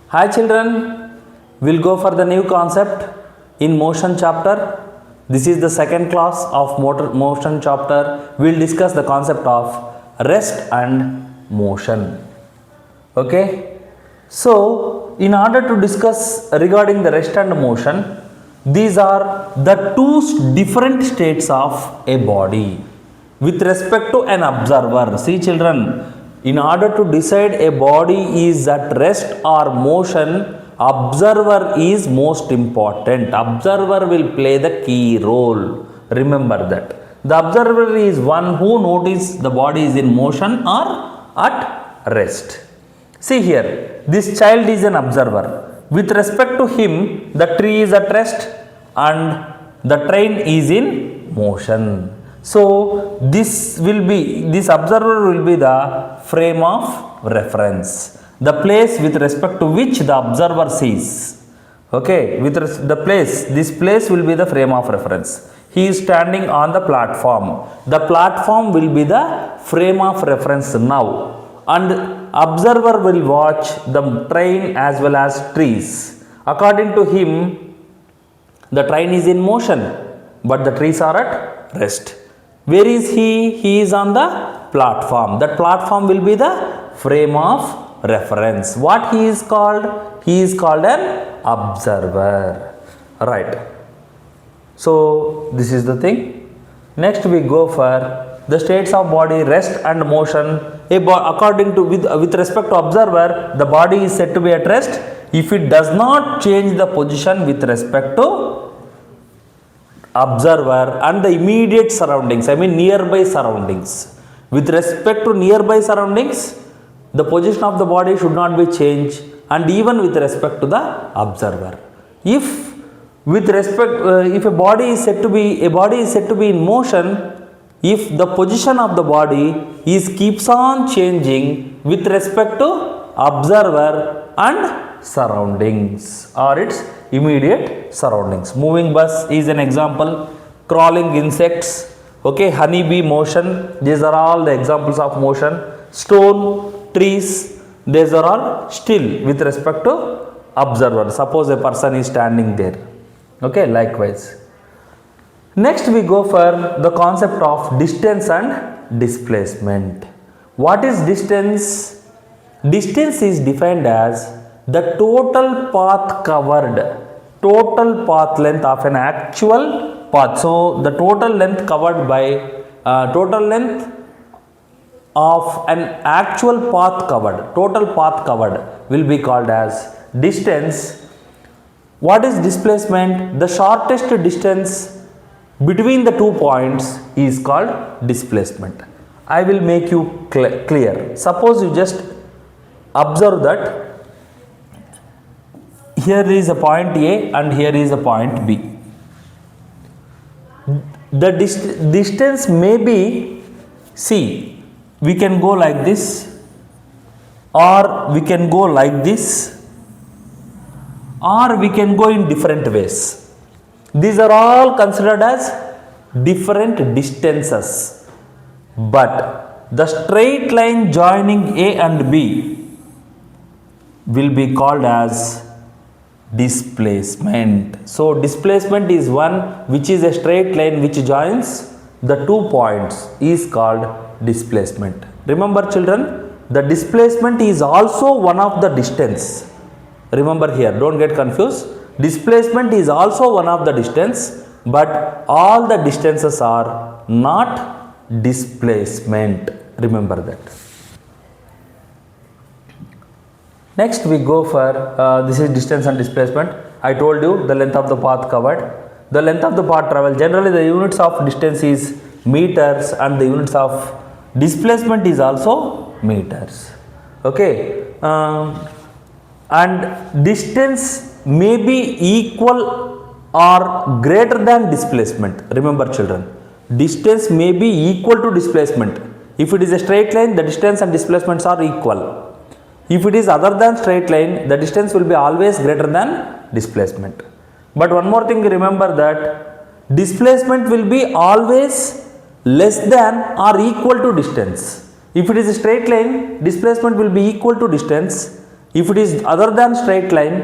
Hi children, we'll go for the new concept in motion chapter. This is the second class of motion chapter. We'll discuss the concept of rest and motion. Okay. So, in order to discuss regarding the rest and motion, these are the two different states of a body with respect to an observer. See children, in order to decide a body is at rest or motion, observer is most important. Observer will play the key role. Remember that. The observer is one who notices the body is in motion or at rest. See here, this child is an observer. With respect to him, the tree is at rest and the train is in motion. So, this observer will be the frame of reference. The place with respect to which the observer sees. Okay, this place will be the frame of reference. He is standing on the platform. The platform will be the frame of reference now. And observer will watch the train as well as trees. According to him, the train is in motion, but the trees are at rest. Where is he? He is on the platform. That platform will be the frame of reference. What he is called? He is called an observer. Right. So, this is the thing. Next we go for the states of body, rest and motion. According to with respect to observer, the body is said to be at rest if it does not change the position with respect to observer and the immediate surroundings, I mean nearby surroundings. With respect to nearby surroundings, the position of the body should not be changed, and even with respect to the observer. If a body is said to be in motion, if the position of the body keeps on changing with respect to observer and surroundings or its immediate surroundings. Moving bus is an example, crawling insects, okay, honeybee motion, these are all the examples of motion. Stone, trees, these are all still with respect to observer. Suppose a person is standing there, okay, likewise. Next we go for the concept of distance and displacement. What is distance? Distance is defined as the total path covered, total path length of an actual path. So, the total length covered by, total length of an actual path covered, total path covered will be called as distance. What is displacement? The shortest distance between the 2 points is called displacement. I will make you clear. Suppose you just observe that here is a point A and here is a point B. The distance may be, see, we can go like this, or we can go like this, or we can go in different ways. These are all considered as different distances, but the straight line joining A and B will be called as displacement. So, displacement is one which is a straight line which joins the 2 points is called displacement. Remember children, the displacement is also one of the distance. Remember here, don't get confused. Displacement is also one of the distance, but all the distances are not displacement. Remember that. Next we go for, this is distance and displacement. I told you the length of the path covered, the length of the path traveled. Generally the units of distance is meters and the units of displacement is also meters. Okay, and distance may be equal or greater than displacement. Remember children, distance may be equal to displacement. If it is a straight line, the distance and displacements are equal. If it is other than straight line, the distance will be always greater than displacement. But one more thing, remember that displacement will be always less than or equal to distance. If it is a straight line, displacement will be equal to distance. If it is other than straight line,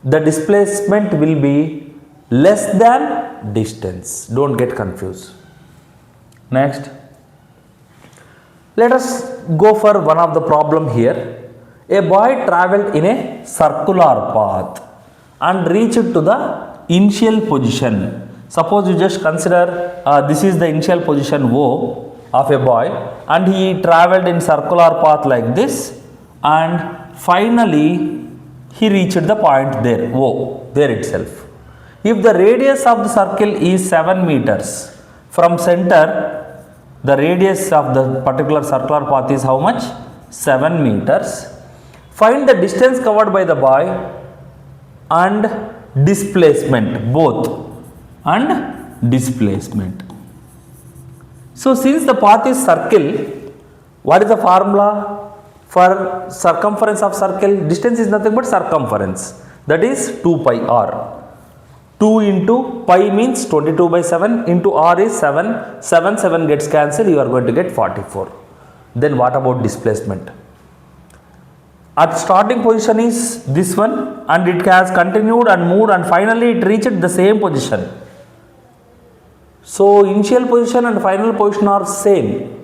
the displacement will be less than distance. Don't get confused. Next, let us go for one of the problem here. A boy travelled in a circular path and reached to the initial position. Suppose you just consider this is the initial position O of a boy, and he travelled in circular path like this, and finally he reached the point there, O, there itself. If the radius of the circle is 7 meters, from center the radius of the particular circular path is how much? 7 meters. Find the distance covered by the boy and displacement, both, and displacement. So since the path is circle, what is the formula for circumference of circle? Distance is nothing but circumference, that is 2 pi r. 2 into pi means 22 by 7 into r is 7. 7 gets cancelled, you are going to get 44. Then what about displacement? At starting position is this one, and it has continued and moved, and finally it reached the same position. So initial position and final position are same.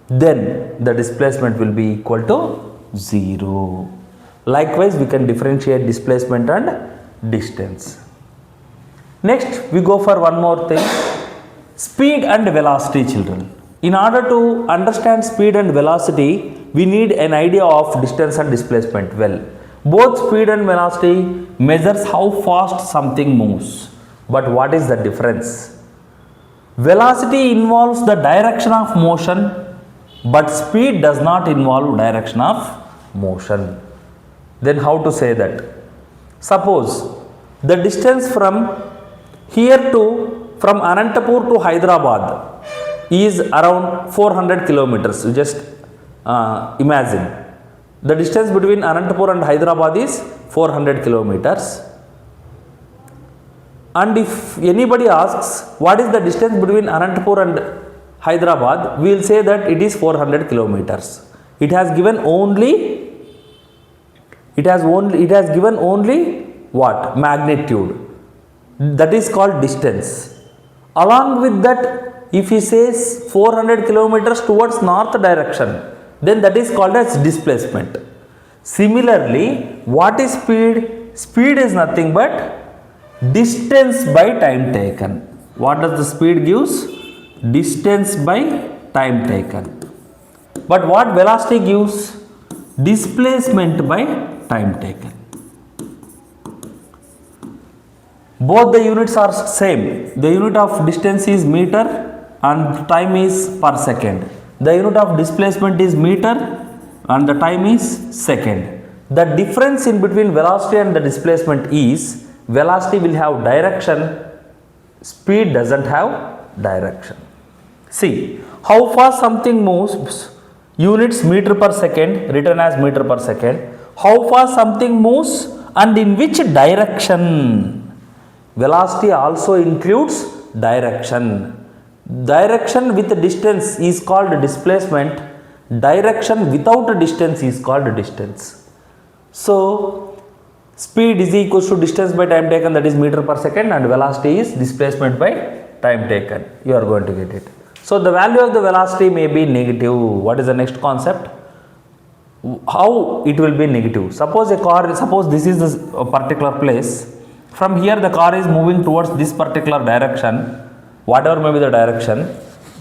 Then the displacement will be equal to 0. Likewise, we can differentiate displacement and distance. Next, we go for one more thing. Speed and velocity, children. In order to understand speed and velocity, we need an idea of distance and displacement. Well, both speed and velocity measures how fast something moves. But what is the difference? Velocity involves the direction of motion, but speed does not involve direction of motion. Then how to say that? Suppose the distance from here to, from Anantapur to Hyderabad is around 400 kilometers. You just imagine. The distance between Anantapur and Hyderabad is 400 kilometers. And if anybody asks what is the distance between Anantapur and Hyderabad, we will say that it is 400 kilometers. It has given only what? Magnitude. That is called distance. Along with that, if he says 400 kilometers towards north direction, then that is called as displacement. Similarly, what is speed? Speed is nothing but distance by time taken. What does the speed gives? Distance by time taken. But what velocity gives? Displacement by time taken. Both the units are same. The unit of distance is meter and time is per second. The unit of displacement is meter and the time is second. The difference in between velocity and the displacement is velocity will have direction, speed doesn't have direction. See, how fast something moves, units meter per second, written as meter per second. How fast something moves and in which direction. Velocity also includes direction. Direction with distance is called displacement. Direction without a distance is called distance. So, speed is equals to distance by time taken, that is meter per second, and velocity is displacement by time taken. You are going to get it. So, the value of the velocity may be negative. What is the next concept? How it will be negative? Suppose this is a particular place. From here the car is moving towards this particular direction. Whatever may be the direction,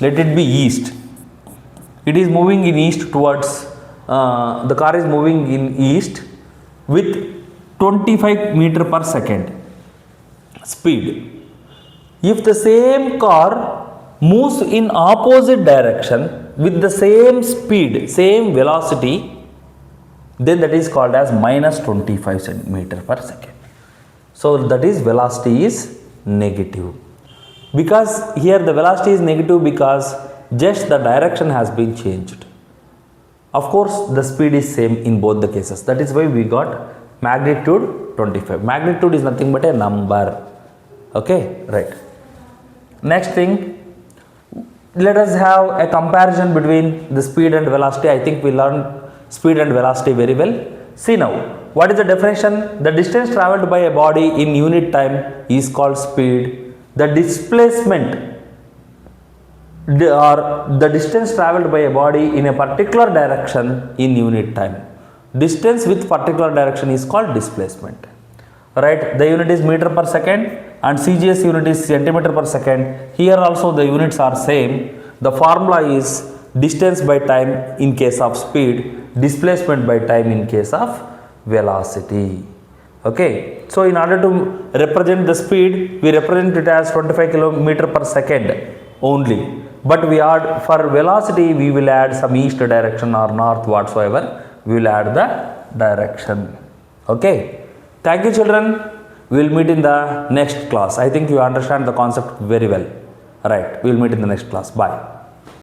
let it be east. It is moving in east towards, the car is moving in east with 25 meter per second speed. If the same car moves in opposite direction with the same speed, same velocity, then that is called as minus 25 centimeter per second. So that is velocity is negative. Because here the velocity is negative because just the direction has been changed. Of course, the speed is same in both the cases. That is why we got magnitude 25. Magnitude is nothing but a number. Okay, right. Next thing, let us have a comparison between the speed and velocity. I think we learned speed and velocity very well. See now, what is the definition? The distance traveled by a body in unit time is called speed. The displacement or the distance traveled by a body in a particular direction in unit time. Distance with particular direction is called displacement. Right, the unit is meter per second and CGS unit is centimeter per second. Here also the units are same. The formula is distance by time in case of speed, displacement by time in case of velocity. Okay, so in order to represent the speed, we represent it as 25 km per second only. But we add for velocity, we will add some east direction or north whatsoever. We will add the direction. Okay. Thank you, children. We will meet in the next class. I think you understand the concept very well. Right. We will meet in the next class. Bye.